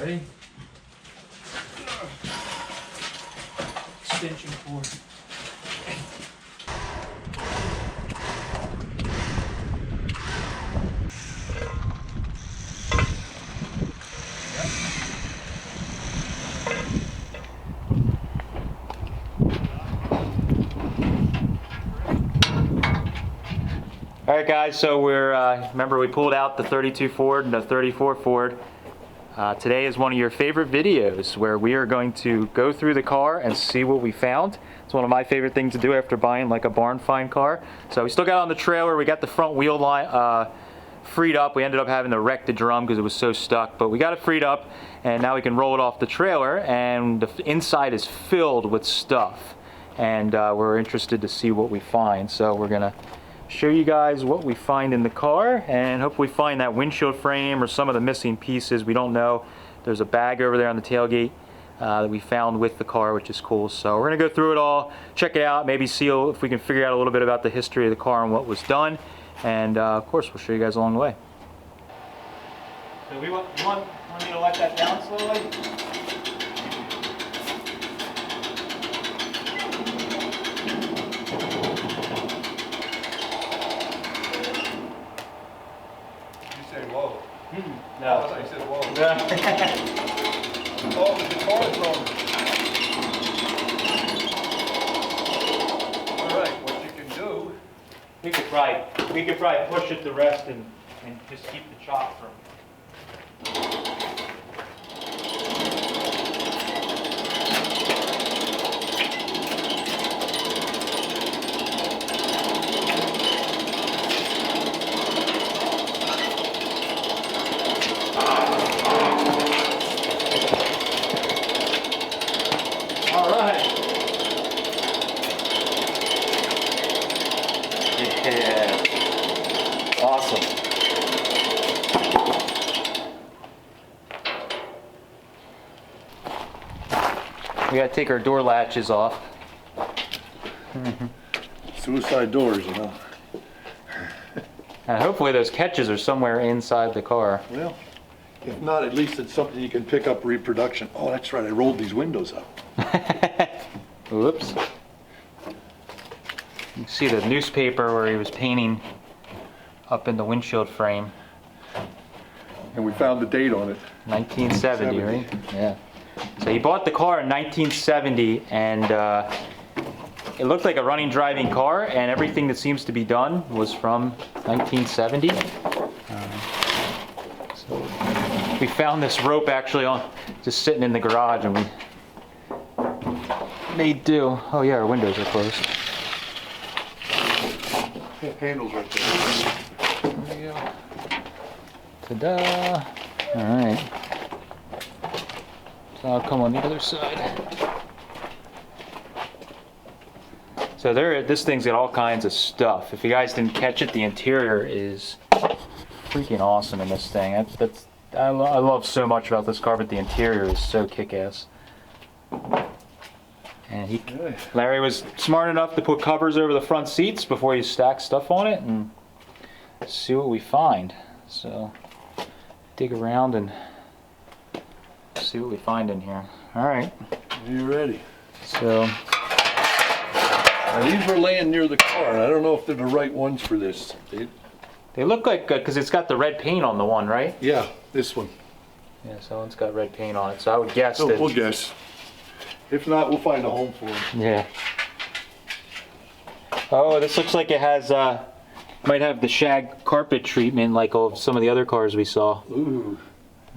Ready? Extension cord. Alright guys, so we're, remember we pulled out the 32 Ford and the 34 Ford. Today is one of your favorite videos where we are going to go through the car and see what we found. It's one of my favorite things to do after buying like a barn find car. So we still got on the trailer, we got the front wheel line freed up. We ended up having to wreck the drum because it was so stuck, but we got it freed up and now we can roll it off the trailer, and the inside is filled with stuff. And we're interested to see what we find. So we're gonna show you guys what we find in the car and hopefully find that windshield frame or some of the missing pieces. We don't know. There's a bag over there on the tailgate that we found with the car, which is cool. So we're gonna go through it all, check it out, maybe see if we can figure out a little bit about the history of the car and what was done, and of course we'll show you guys along the way. So you want me to let that down slowly? Whoa. No. I thought you said whoa. No. Oh, the car's wrong. Alright, what you can do... We could probably push it to rest and just keep the chop from... Yeah, awesome. We gotta take our door latches off. Suicide doors, you know. And hopefully those catches are somewhere inside the car. Well, if not, at least it's something you can pick up reproduction. Oh, that's right, I rolled these windows up. Whoops. You can see the newspaper where he was painting up in the windshield frame. And we found the date on it. 1970, right? Yeah. So he bought the car in 1970, and it looked like a running, driving car, and everything that seems to be done was from 1970. So we found this rope actually just sitting in the garage, and we made do. Oh yeah, our windows are closed. Handles right there. There you go. Ta-da! All right. So I'll come on the other side. So this thing's got all kinds of stuff. If you guys didn't catch it, the interior is freaking awesome in this thing. I love so much about this car, but the interior is so kick-ass. And Larry was smart enough to put covers over the front seats before he stacked stuff on it, and see what we find. So dig around and see what we find in here. All right. Are you ready? So now, these were laying near the car, and I don't know if they're the right ones for this. they look like, because it's got the red paint on the one, right? Yeah, this one. Yeah, so one's got red paint on it. So I would guess So that. we'll guess. If not, we'll find a home for them. Yeah. Oh, this looks like it has, might have the shag carpet treatment like some of the other cars we saw. Ooh.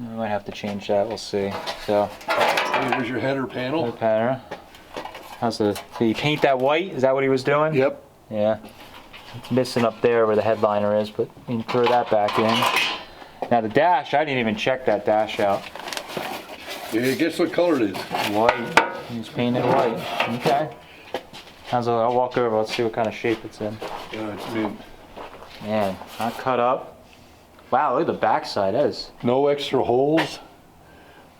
We might have to change that, we'll see. So. Here's your header panel. Header panel. Did he paint that white? Is that what he was doing? Yep. Yeah. It's missing up there where the headliner is, but you can throw that back in. Now the dash, I didn't even check that dash out. Yeah, guess what color it is? White. He's painted white. Okay. I'll walk over. Let's see what kind of shape it's in. Yeah, it's mint. Man, not cut up. Wow, look at the backside. That is. No extra holes.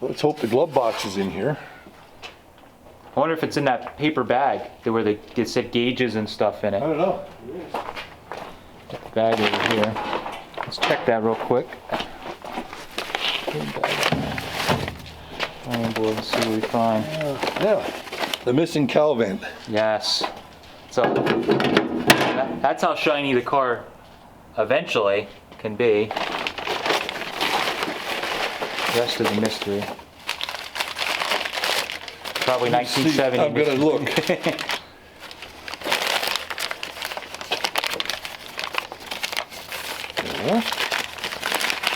Let's hope the glove box is in here. I wonder if it's in that paper bag where it said gauges and stuff in it. I don't know. Get the bag over here. Let's check that real quick. Oh boy, let's see what we find. Yeah, the missing cowl vent. Yes. So that's how shiny the car eventually can be. The rest is a mystery. Probably 1970. I'm gonna look. Yeah.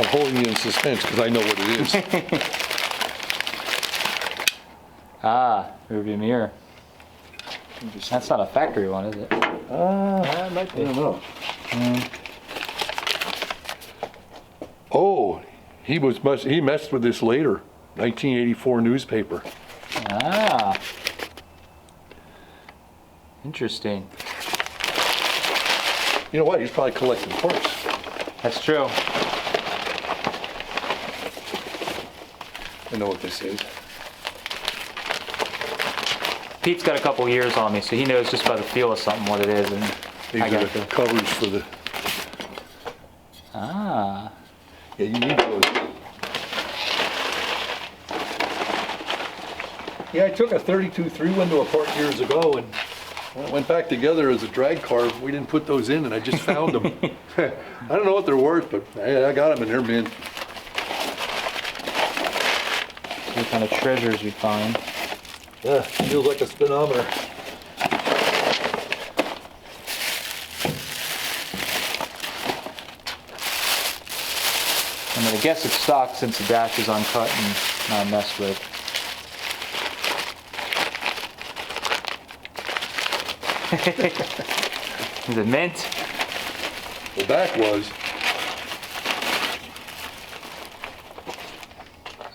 I'm holding you in suspense because I know what it is. Ah, rearview mirror. That's not a factory one, is it? It might be. I don't know. Oh, he messed with this later. 1984 newspaper. Ah. Interesting. You know what? He's probably collecting parts. That's true. I know what this is. Pete's got a couple years on me, so he knows just by the feel of something what it is, and These I are got the to. covers for the. Ah. Yeah, you need those. Yeah, I took a 32 three-window apart years ago, and when it went back together as a drag car, we didn't put those in, and I just found them. I don't know what they're worth, but I got them, and they're mint. See what kind of treasures we find. Yeah, feels like a speedometer. I'm gonna guess it's stock since the dash is uncut and not messed with. Is it mint? The back was.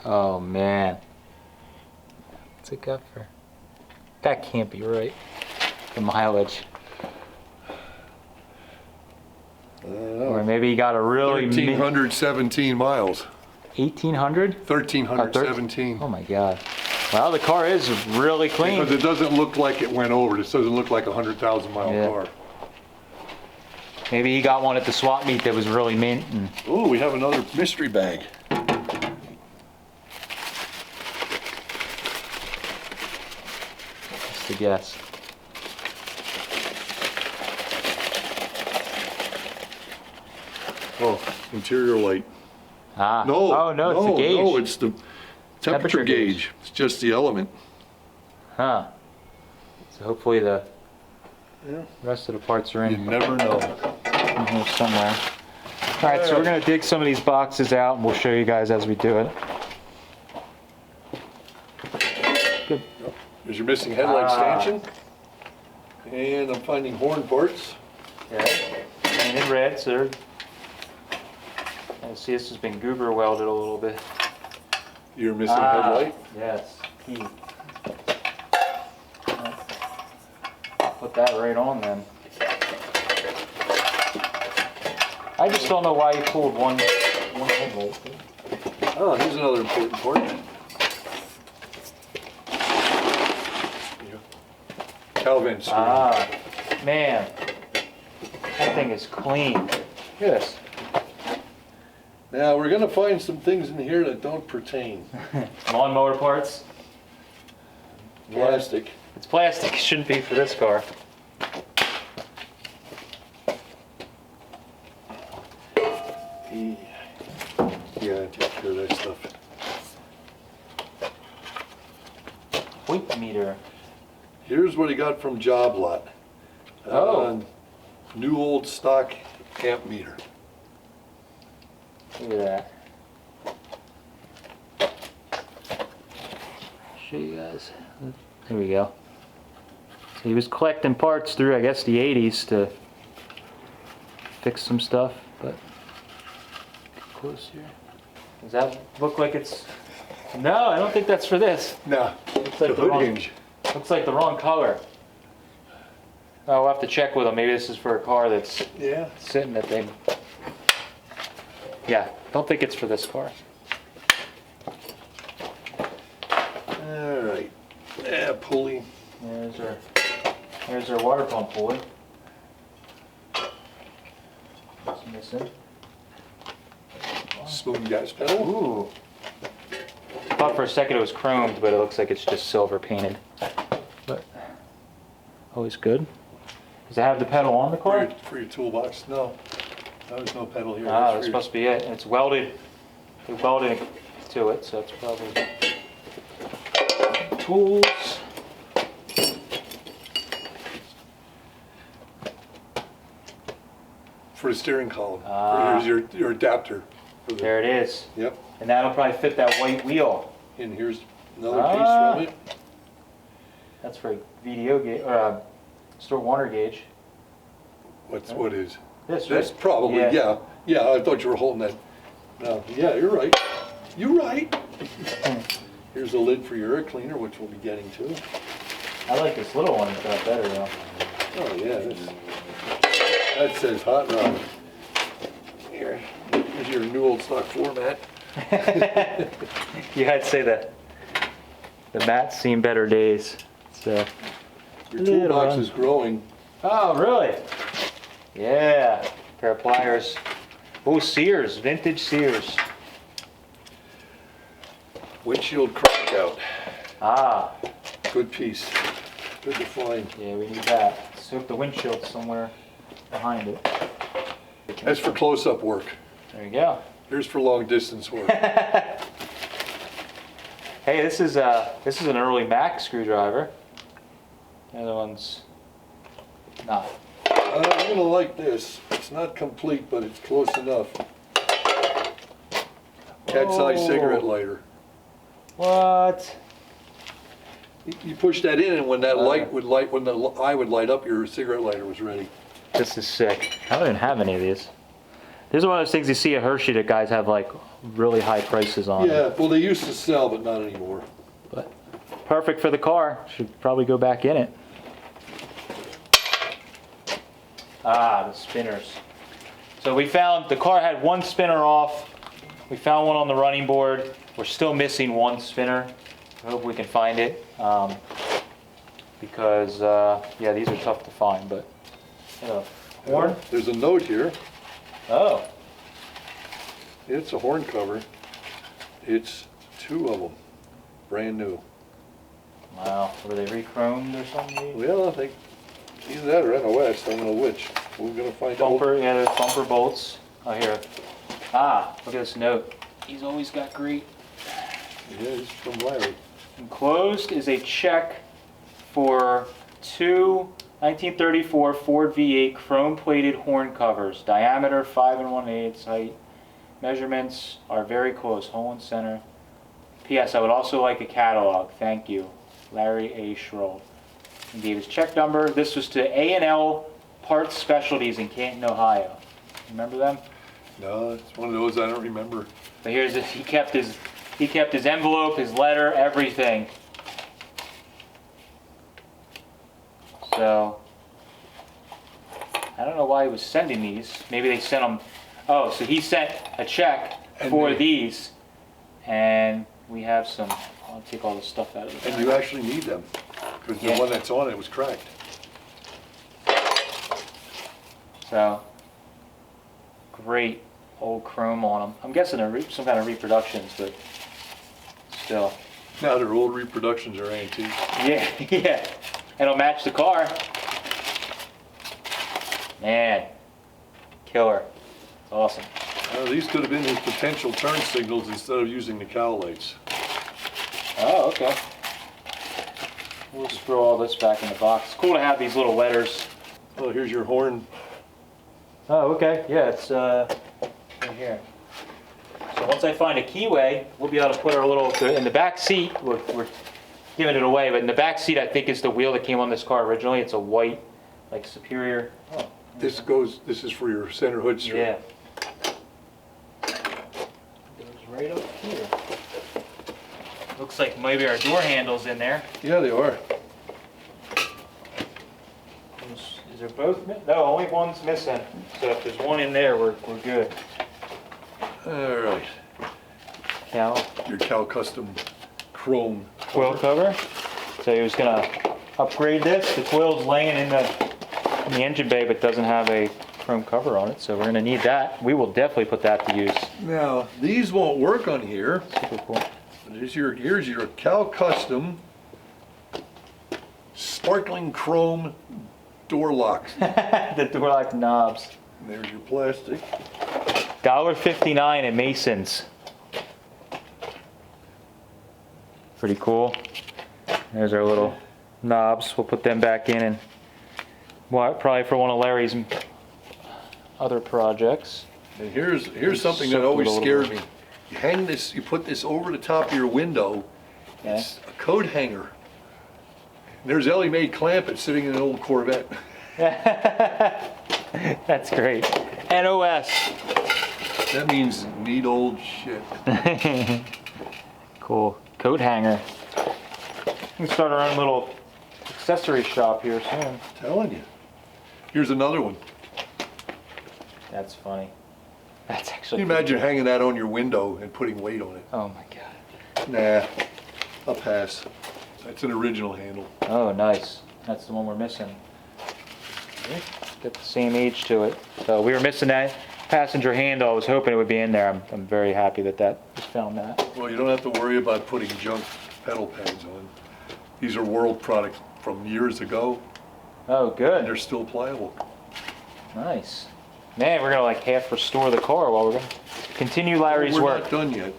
Oh man. What's it got for? That can't be right. The mileage. Or maybe he got a really 1,317 miles. 1800? 1,317. Oh my god. Well, the car is really clean. Because it doesn't look like it went over. This doesn't look like a 100,000 mile Yeah. car. Maybe he got one at the swap meet that was really mint. And Oh, we have another mystery bag. just a guess. Oh, interior light. Ah. No. Oh no, it's the gauge. No, it's the temperature Temperature gauge. gauge. It's just the element. Huh. So hopefully the Yeah. rest of the parts are You in never know. here somewhere. All right, so we're gonna dig some of these boxes out, and we'll show you guys as we do it. Good. There's your missing headlight Ah. stanchion. And I'm finding horn parts. Yeah. Painted red, so you see this has been goober welded a little bit. Your missing headlight. Yes. Key. Put that right on then. I just don't know why you pulled one headlight. Oh, here's another important part. Calvin screw. Ah, man, that thing is clean. Yes. Now we're gonna find some things in here that don't pertain. Lawnmower parts. Plastic. It's plastic. It shouldn't be for this car. Yeah, take care of that stuff. Point meter. Here's what he got from Job Lot. Oh. New old stock amp meter. Look at that. Show you guys. There we go. So he was collecting parts through, I guess, the 80s to fix some stuff, but get close here. Does that look like it's... No, I don't think that's for this. Nah, Looks like the hood hinge. Looks like the wrong color. Oh, we'll have to check with him. Maybe this is for a car that's Yeah. sitting that they... Yeah, don't think it's for this car. All right. Yeah, pulley. There's our water pump pulley. What's missing? Spoon gas pedal. Ooh. thought for a second it was chromed, but it looks like it's just silver painted. But always good. Does it have the pedal on the car? For your toolbox? No. There's no pedal here. Ah, that's supposed to be it. And it's welded. They welded to it, so it's probably tools. For the steering column. Here's your adapter. There it is. Yep. And that'll probably fit that white wheel. And here's another piece from it. That's for VDO gauge, or store water gauge. What is? This, That's right? probably, yeah. Yeah, I thought you were holding that. No, yeah, you're right. You're right. Here's a lid for your air cleaner, which we'll be getting to. I like this little one better though. Oh, yeah. That says hot rod. Here's your new old stock format. Yeah, I'd say the mat's seen better days. So Your toolbox is growing. Oh, really? Yeah. Pair of pliers. Oh, Sears, vintage Sears. Windshield crank out. Ah. Good piece. Good to find. Yeah, we need that. Let's hope the windshield's somewhere behind it. That's for close-up work. There you go. Here's for long-distance work. Hey, this is an early Mac screwdriver. The other one's not. I'm gonna like this. It's not complete, but it's close enough. Cat-size cigarette lighter. What? You push that in, and when that light would light, when the eye would light up, your cigarette lighter was ready. This is sick. I don't even have any of these. These are one of those things you see at Hershey that guys have like really high prices on. Yeah, well, they used to sell, but not anymore. But perfect for the car. Should probably go back in it. Ah, the spinners. So we found the car had one spinner off. We found one on the running board. We're still missing one spinner. I hope we can find it because yeah, these are tough to find. But horn. There's a note here. Oh. It's a horn cover. It's 2 of them, brand new. Wow. Were they re-chromed or something? Well, I think either that or NOS. I don't know which. We're gonna find out. Bumper, yeah, there's bumper bolts. Oh, here. Ah, look at this note. He's always got great. Yeah, it's from Larry. Enclosed is a check for 2 1934 Ford V8 chrome-plated horn covers. Diameter 5 1/8, height. Measurements are very close. Hole in center. P.S. I would also like a catalog. Thank you. Larry A. Schroll. He gave his check number. This was to A&L Parts Specialties in Canton, Ohio. Remember them? No, it's one of those I don't remember. But here's this. He kept his envelope, his letter, everything. So I don't know why he was sending these. Maybe they sent them. Oh, so he sent a check for these, and we have some. I'll take all the stuff out of it. And you actually need them, because the one that's on it was cracked. So great old chrome on them. I'm guessing they're some kind of reproductions, but still. Now they're old reproductions are antique. Yeah, yeah. And it'll match the car. Man, killer. It's awesome. These could have been his potential turn signals instead of using the cowl lights. Oh, okay. We'll just throw all this back in the box. It's cool to have these little letters. Oh, here's your horn. Oh, okay. Yeah, it's right here. So once I find a keyway, we'll be able to put our little, in the back seat, we're giving it away, but in the back seat I think is the wheel that came on this car originally. It's a white, like Superior. Oh. This is for your center hood strip. Yeah. Goes right up here. Looks like maybe our door handle's in there. Yeah, they are. Is there both? No, only one's missing. So if there's one in there, we're good. All right. Cal. Your Cal Custom Chrome Coil cover. So he was gonna upgrade this. The coil's laying in the engine bay, but doesn't have a chrome cover on it. So we're gonna need that. We will definitely put that to use. Now, these won't work on here. Super cool. Here's your Cal Custom sparkling chrome door locks. The door lock knobs. And there's your plastic. $1.59 at Mason's. Pretty cool. There's our little knobs. We'll put them back in, and probably for one of Larry's other projects. And here's something that always scared me. You hang this, you put this over the top of your window. Okay. It's a coat hanger. There's Ellie Mae Clampett sitting in an old Corvette. That's great. NOS. That means neat old shit. Cool. Coat hanger. We can start our own little accessory shop here soon. I'm telling you. Here's another one. That's funny. That's actually. Can you imagine hanging that on your window and putting weight on it? Oh my god. Nah, I'll pass. That's an original handle. Oh, nice. That's the one we're missing. Got the same age to it. So we were missing that passenger handle. I was hoping it would be in there. I'm very happy that was found that. Well, you don't have to worry about putting junk pedal pads on. These are World products from years ago, Oh, and good. they're still pliable. Nice. Man, we're gonna like half restore the car while we're gonna continue Larry's We're work. not done yet.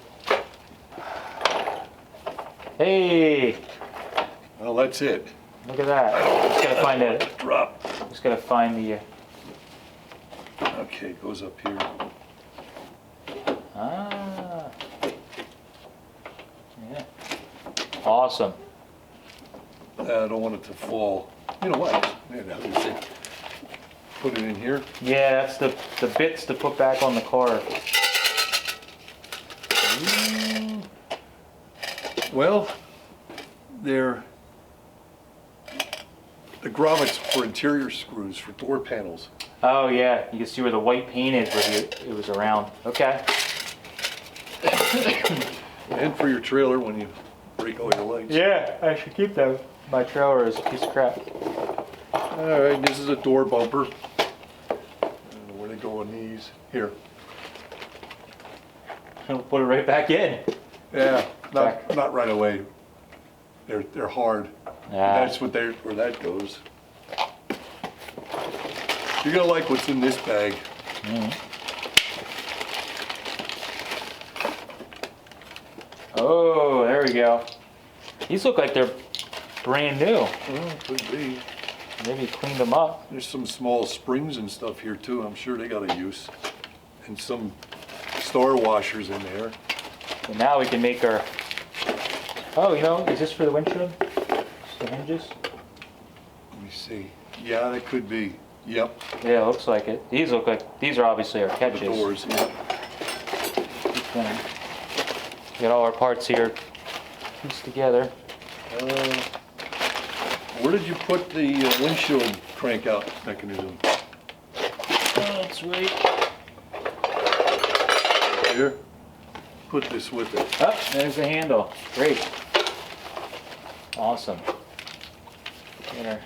Hey, Well, that's it. look at that. Just gotta find it. Drop. Just gotta find the. Okay, it goes up here. Ah. Yeah. Awesome. I don't want it to fall. You know what? Man, how do you think? Put it in here. Yeah, that's the bits to put back on the car. Well, they're the grommets for interior screws for door panels. Oh yeah, you can see where the white paint is where it was around. Okay. And for your trailer when you break all your lights. Yeah, I should keep that. My trailer is a piece of crap. All right, this is a door bumper. I don't know where they go on these. Here. I'll put it right back in. Yeah, not right away. They're hard. Yeah. That's where that goes. You're gonna like what's in this bag. Oh, there we go. These look like they're brand new. Well, could be. Maybe cleaned them up. There's some small springs and stuff here too. I'm sure they got a use. And some star washers in there. And now we can make our. Oh, you know, is this for the windshield? The hinges? Let me see. Yeah, that could be. Yep. Yeah, it looks like it. These are obviously our The catches. doors. Yep. Get all our parts here pieced together. Where did you put the windshield crank out mechanism? That's right. Here. Put this with it. Oh, there's the handle. Great. Awesome. Get our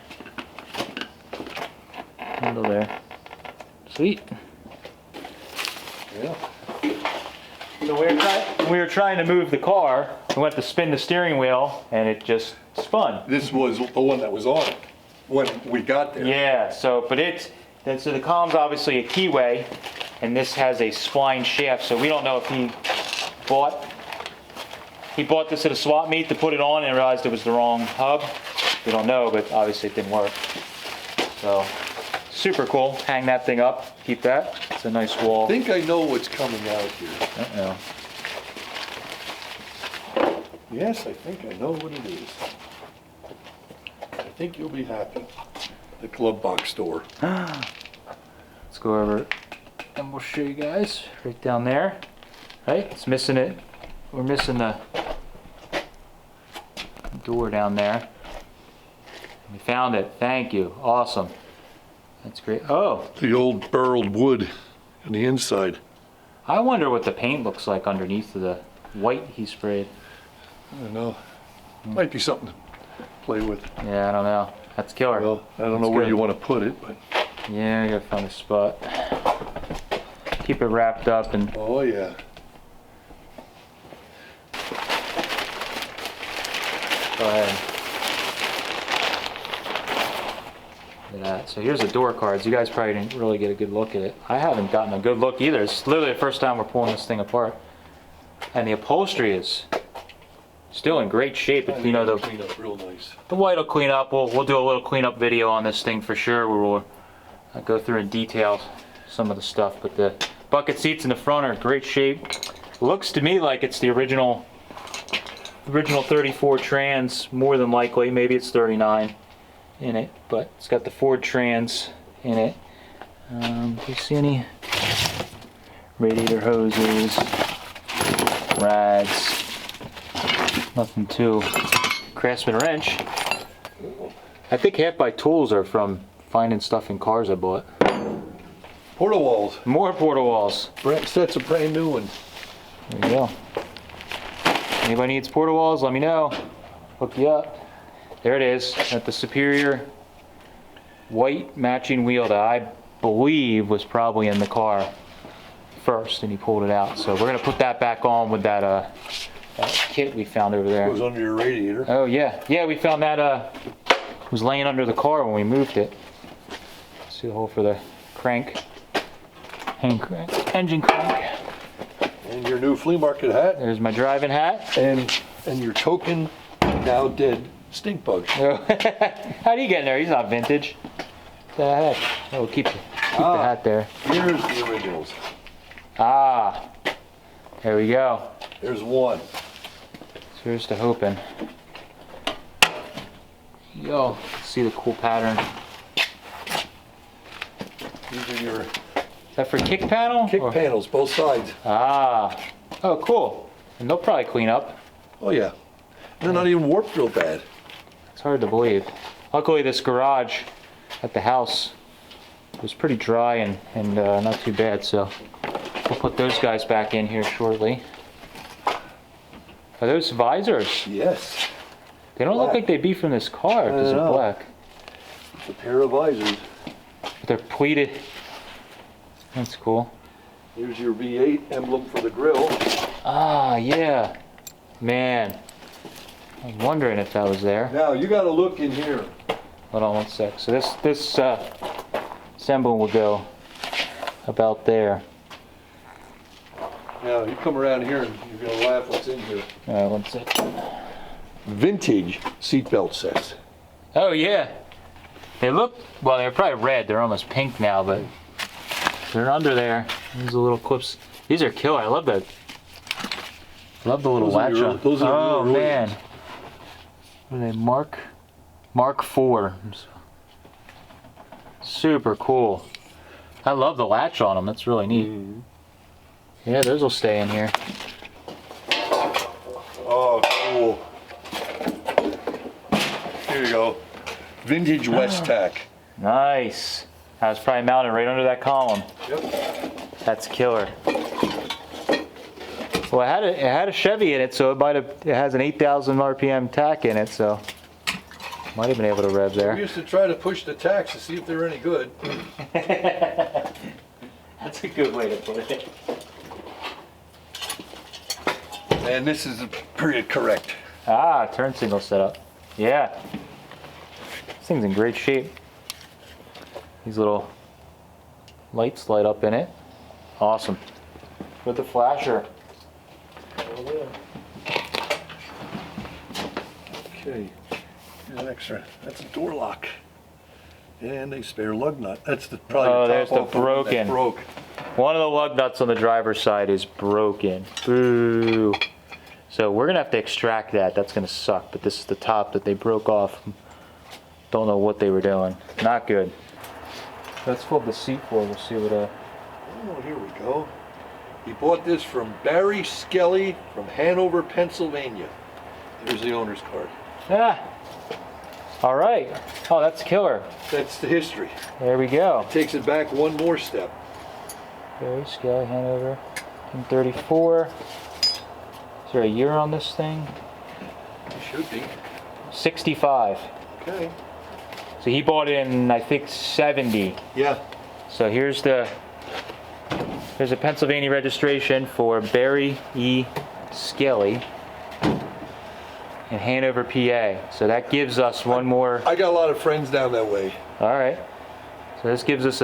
handle there. Sweet. Yeah. So we were trying to move the car. We went to spin the steering wheel, and it just spun. This was the one that was on it when we got there. Yeah. So the column's obviously a keyway, and this has a spline shaft. So we don't know if he bought this at a swap meet to put it on and realized it was the wrong hub. We don't know, but obviously it didn't work. So super cool. Hang that thing up. Keep that. It's a nice wall. I think I know what's coming out here. Uh-oh. Yes, I think I know what it is. I think you'll be happy. The glove box door. Let's go over it and we'll show you guys right down there. Right? It's missing it. We're missing the door down there. We found it. Thank you. Awesome. That's great. Oh, The old burled wood on the inside. I wonder what the paint looks like underneath of the white he sprayed. I don't know. Might be something to play with. Yeah, I don't know. That's killer. Well, I don't know That's where good. you want to put it, but Yeah, I gotta find a spot. Keep it wrapped up and oh yeah. Go ahead. Look at that. So here's the door cards. You guys probably didn't really get a good look at it. I haven't gotten a good look either. It's literally the first time we're pulling this thing apart. And the upholstery is still in great shape. You know, Clean up real nice. the white will clean up. We'll do a little cleanup video on this thing for sure, where we'll go through in detail some of the stuff. But the bucket seats in the front are in great shape. Looks to me like it's the original 34 trans, more than likely. Maybe it's 39 in it, but it's got the Ford trans in it. Do you see any radiator hoses, rads? Nothing too. Craftsman wrench. I think half my tools are from finding stuff in cars I bought. Porta walls. More porta walls. Sets a brand new one. There you go. Anybody needs porta walls, let me know. Hook you up. There it is, at the Superior white matching wheel that I believe was probably in the car first, and he pulled it out. So we're gonna put that back on with that kit we found over there. Goes under your radiator. Oh yeah, yeah, we found that was laying under the car when we moved it. See the hole for the crank, engine crank. And your new flea market hat. There's my driving hat. And your token, now dead, stink bug. How do you get in there? He's not vintage. What the heck? Oh, we'll keep the hat there. Here's the originals. Ah, there we go. There's one. So here's to hoping. Yo, see the cool pattern. These are your Is that for kick panel? kick panels, both sides. Ah, oh cool. And they'll probably clean up. Oh yeah. They're not even warped real bad. It's hard to believe. Luckily this garage at the house was pretty dry and not too bad, so we'll put those guys back in here shortly. Are those visors? Yes. They don't look like they'd be from this car because they're black. It's a pair of visors. But they're pleated. That's cool. Here's your V8 emblem for the grill. Ah, yeah. Man. I was wondering if that was there. Now you got to look in here. Hold on one sec. So this emblem will go about there. Now you come around here and you're gonna laugh what's in here. One sec. Vintage seatbelt sets. Oh yeah. They look, well, they're probably red. They're almost pink now, but they're under there. These are little clips. These are killer. I love that. Love the little latch on. Those are oh man. What are they? Mark IV. Super cool. I love the latch on them. That's really neat. Mm-hmm. Yeah, those will stay in here. Oh, cool. Here you go. Vintage West Tack. Nice. That was probably mounted right under that column. Yep. That's killer. Well, it had a Chevy in it, so it has an 8,000 RPM tack in it, so might have been able to rev there. We used to try to push the tacks to see if they were any good. That's a good way to put it. And this is period correct. Ah, turn signal setup. Yeah. This thing's in great shape. These little lights light up in it. Awesome. With the flasher. Okay. Here's an extra. That's a door lock. And a spare lug nut. That's probably Oh, the there's top the off one that broken. broke. One of the lug nuts on the driver's side is broken. Boo. So we're gonna have to extract that. That's gonna suck. But this is the top that they broke off. Don't know what they were doing. Not good. Let's flip the seat for. We'll see what. Oh, here we go. He bought this from Barry Skelly from Hanover, Pennsylvania. There's the owner's card. Ah. All right. Oh, that's killer. That's the history. There we go. Takes it back one more step. Very Skelly Hanover. 1934. Is there a year on this thing? It should be. 65. Okay. So he bought it in, I think, 70. Yeah. So here's a Pennsylvania registration for Barry E. Skelly. in Hanover, PA. So that gives us one more. I got a lot of friends down that way. All right. So this gives us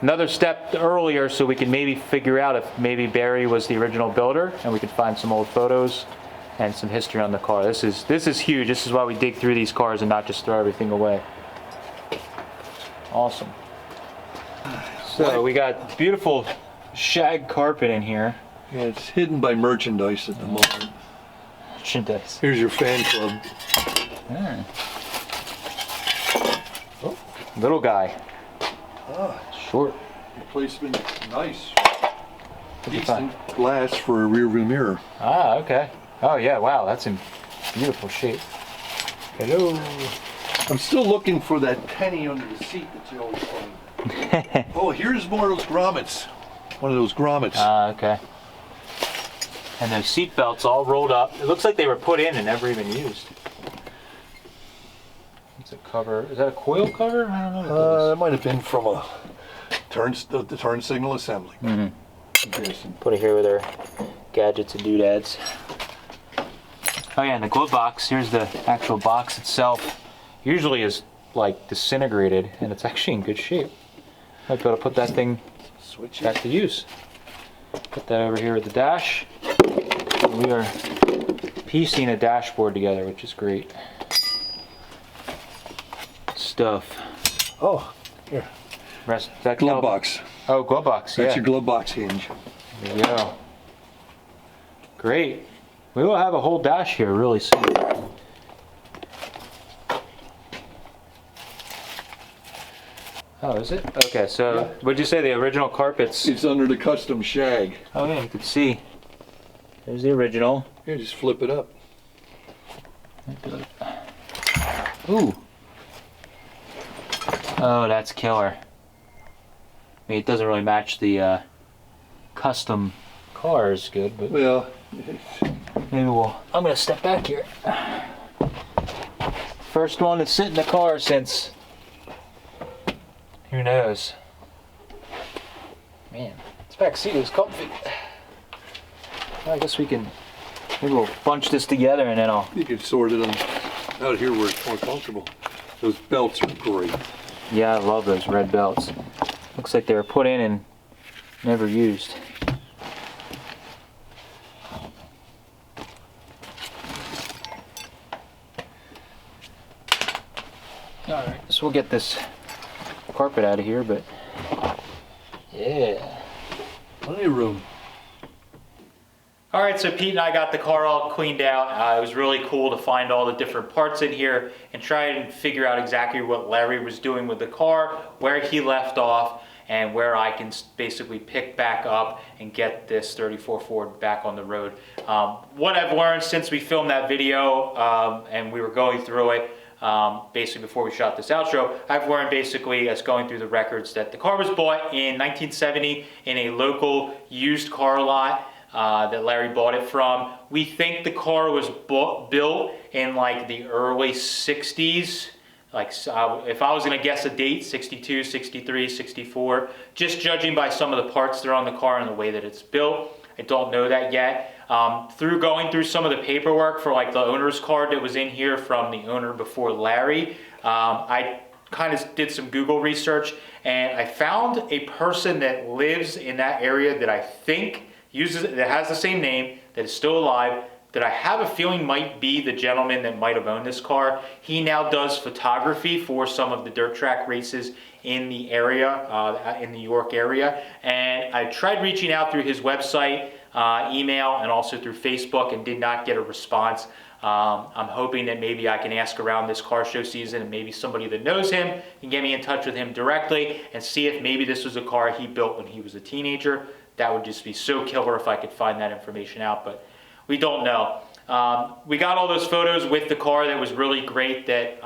another step earlier, so we can maybe figure out if maybe Barry was the original builder, and we can find some old photos and some history on the car. This is huge. This is why we dig through these cars and not just throw everything away. Awesome. So we got beautiful shag carpet in here. Yeah, it's hidden by merchandise at the moment. Merchandise. Here's your fan club. Yeah. Oh, little guy. Ah, Short. replacement, nice. What'd you find? Decent glass for a rear view mirror. Ah, okay. Oh yeah, wow, that's in beautiful shape. Hello. I'm still looking for that penny under the seat that you always find. Oh, here's more of those grommets. One of those grommets. Ah, okay. And those seat belts all rolled up. It looks like they were put in and never even used. It's a cover. Is that a coil cover? I don't know what that is. That might have been from the turn signal assembly. Mm-hmm. Put it here with our gadgets and doodads. Oh yeah, and the glove box. Here's the actual box itself. Usually is like disintegrated, and it's actually in good shape. Might be able to put that thing back to use. Put that over here with the dash. And we are piecing a dashboard together, which is great. Stuff. Oh, here. That Glove box. Oh, glove box. That's yeah. your glove box hinge. There you go. Great. We will have a whole dash here really soon. Oh, is it? Okay, so Yeah. what'd you say, the original carpets? It's under the custom shag. Oh yeah, you can see. There's the original. Here, just flip it up. Ooh. Oh, that's killer. I mean, it doesn't really match the custom cars good, but Well, maybe I'm gonna step back here. First one to sit in the car since, who knows? Man, this back seat is comfy. Well, I guess maybe we'll bunch this together and then you can sort it out here where it's more comfortable. Those belts are great. Yeah, I love those red belts. Looks like they were put in and never used. Alright, so we'll get this carpet out of here, but yeah. Plenty of room. All right, so Pete and I got the car all cleaned out. It was really cool to find all the different parts in here and try and figure out exactly what Larry was doing with the car, where he left off, and where I can basically pick back up and get this 34 Ford back on the road. What I've learned since we filmed that video and we were going through it, basically before we shot this outro, I've learned basically as going through the records that the car was bought in 1970 in a local used car lot. That Larry bought it from. We think the car was built in like the early 60s. Like if I was gonna guess a date, 62, 63, 64, just judging by some of the parts that are on the car and the way that it's built. I don't know that yet. Through going through some of the paperwork for like the owner's card that was in here from the owner before Larry, I kind of did some Google research and I found a person that lives in that area that I think that has the same name, that is still alive, that I have a feeling might be the gentleman that might have owned this car. He now does photography for some of the dirt track races in the area, in the New York area. And I tried reaching out through his website, email, and also through Facebook and did not get a response. I'm hoping that maybe I can ask around this car show season and maybe somebody that knows him can get me in touch with him directly and see if maybe this was a car he built when he was a teenager. That would just be so killer if I could find that information out, but we don't know. We got all those photos with the car. That was really great that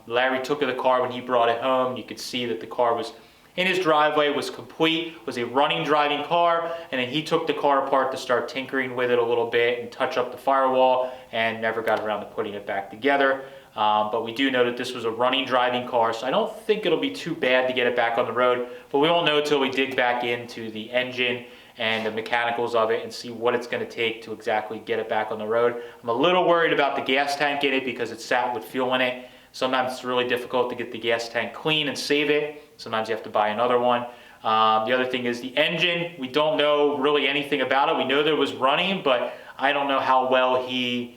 Larry took of the car when he brought it home. You could see that the car was in his driveway, was complete, was a running, driving car, and then he took the car apart to start tinkering with it a little bit and touch up the firewall and never got around to putting it back together. But we do know that this was a running, driving car, so I don't think it'll be too bad to get it back on the road, but we won't know until we dig back into the engine and the mechanicals of it and see what it's going to take to exactly get it back on the road. I'm a little worried about the gas tank in it because it's sat with fuel in it. Sometimes it's really difficult to get the gas tank clean and save it. Sometimes you have to buy another one. The other thing is the engine. We don't know really anything about it. We know that it was running, but I don't know how well he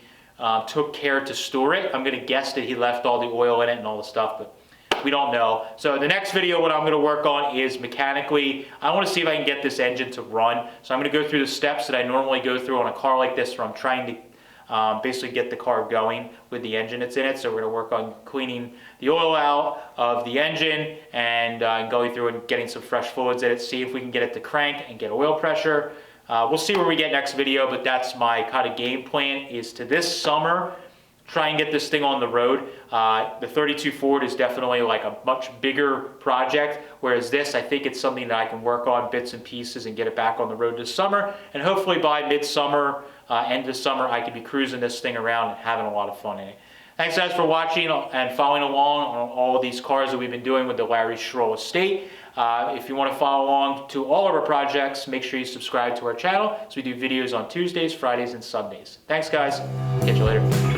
took care to store it. I'm going to guess that he left all the oil in it and all the stuff, but we don't know. So the next video, what I'm going to work on is mechanically, I want to see if I can get this engine to run. So I'm going to go through the steps that I normally go through on a car like this, where I'm trying to basically get the car going with the engine that's in it. So we're going to work on cleaning the oil out of the engine and going through and getting some fresh fluids in it, see if we can get it to crank and get oil pressure. We'll see where we get next video, but that's my kind of game plan, is to this summer try and get this thing on the road. The 32 Ford is definitely like a much bigger project, whereas this, I think it's something that I can work on bits and pieces and get it back on the road this summer. And hopefully by midsummer, end of summer, I could be cruising this thing around and having a lot of fun in it. Thanks guys for watching and following along on all of these cars that we've been doing with the Larry Schroll estate. If you want to follow along to all of our projects, make sure you subscribe to our channel, so we do videos on Tuesdays, Fridays, and Sundays. Thanks guys. Catch you later.